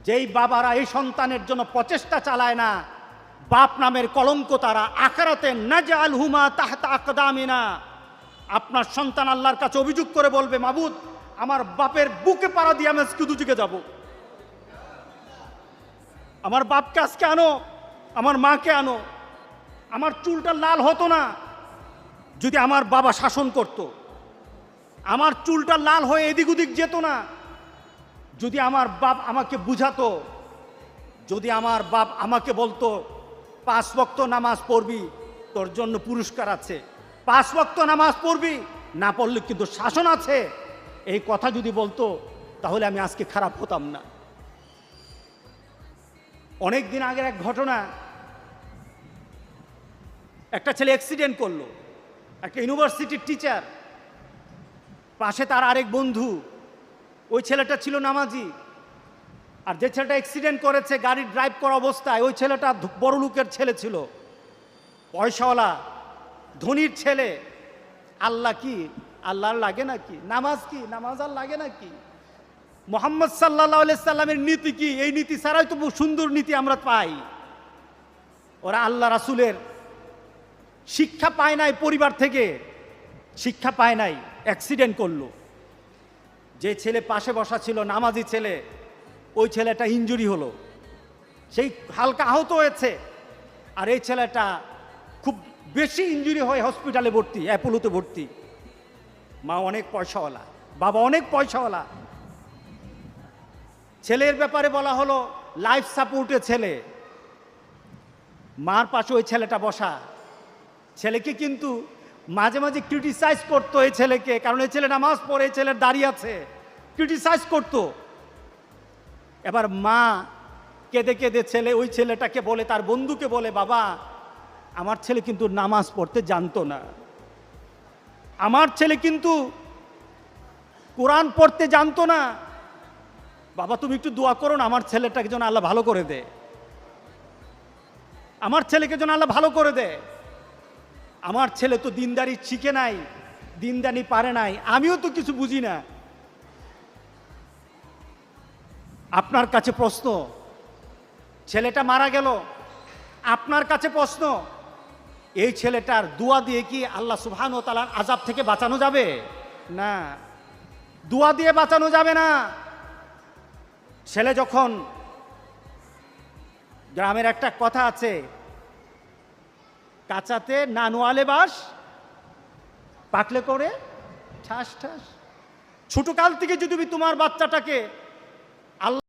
যেই বাবারা এই সন্তানের জন্য প্রচেষ্টা চালায় না, বাপ নামের কলঙ্ক তারা আখিরাতে নাজআলহুমা তাহতা আকদামিনা। আপনার সন্তান আল্লাহর কাছে অভিযোগ করে বলবে, মাবুদ আমার বাপের বুকে পাড়া দিয়ে আমি আজকে দুদিকে যাব। আমার বাপকে আজকে আনো, আমার মাকে আনো। আমার চুলটা লাল হতো না যদি আমার বাবা শাসন করত। আমার চুলটা লাল হয়ে এদিক ওদিক যেত না যদি আমার বাপ আমাকে বুঝাতো। যদি আমার বাপ আমাকে বলতো 5 ওয়াক্ত নামাজ পড়বি, তোর জন্য পুরস্কার আছে, 5 ওয়াক্ত নামাজ পড়বি, না পড়লে কিন্তু শাসন আছে, এই কথা যদি বলতো, তাহলে আমি আজকে খারাপ হতাম না। অনেক দিন আগের এক ঘটনা, একটা ছেলে অ্যাক্সিডেন্ট করলো, একটা ইউনিভার্সিটির টিচার, পাশে তার আরেক বন্ধু। ওই ছেলেটা ছিল নামাজি, আর যে ছেলেটা অ্যাক্সিডেন্ট করেছে গাড়ি ড্রাইভ করা অবস্থায়, ওই ছেলেটা বড় লোকের ছেলে ছিল, পয়সাওয়ালা ধনীর ছেলে। আল্লাহ কি আল্লাহর লাগে নাকি? নামাজ কি নামাজ আর লাগে নাকি? মুহাম্মদ সাল্লাল্লাহু আলাইহি সাল্লামের নীতি কি? এই নীতি ছাড়াই তো সুন্দর নীতি আমরা পাই। ওরা আল্লাহ রাসূলের শিক্ষা পায় নাই, পরিবার থেকে শিক্ষা পায় নাই, অ্যাক্সিডেন্ট করলো। যে ছেলে পাশে বসা ছিল নামাজি ছেলে, ওই ছেলেটা ইনজুরি হলো, সেই হালকা আহত হয়েছে। আর এই ছেলেটা খুব বেশি ইনজুরি হয়ে হসপিটালে ভর্তি, অ্যাপোলোতে ভর্তি। মা অনেক পয়সাওয়ালা, বাবা অনেক পয়সাওয়ালা। ছেলের ব্যাপারে বলা হলো লাইফ সাপোর্টে ছেলে, মার পাশে ওই ছেলেটা বসা। ছেলেকে কিন্তু মাঝে মাঝে ক্রিটিসাইজ করতো এই ছেলেকে, কারণ এই ছেলে নামাজ পড়ে, এই ছেলের দাঁড়িয়ে আছে, ক্রিটিসাইজ করতো। এবার মা কেঁদে কেঁদে ছেলে ওই ছেলেটাকে বলে, তার বন্ধুকে বলে, বাবা আমার ছেলে কিন্তু নামাজ পড়তে জানতো না, আমার ছেলে কিন্তু কোরআন পড়তে জানতো না, বাবা তুমি একটু দোয়া করো না, আমার ছেলেটাকে যেন আল্লাহ ভালো করে দে, আমার ছেলেকে যেন আল্লাহ ভালো করে দে। আমার ছেলে তো দিনদারি শিখে নাই, দিনদারি পারে নাই, আমিও তো কিছু বুঝি না। আপনার কাছে প্রশ্ন, ছেলেটা মারা গেল, আপনার কাছে প্রশ্ন, এই ছেলেটার দোয়া দিয়ে কি আল্লাহ সুবহানাহু ওয়া তাআলার আযাব থেকে বাঁচানো যাবে? না, দোয়া দিয়ে বাঁচানো যাবে না। ছেলে যখন, গ্রামের একটা কথা আছে, কাঁচাতে না নোয়ালে বাস, পাকলে করে ঠাস ঠাস। ছোটকাল থেকে যদি তুমি তোমার বাচ্চাটাকে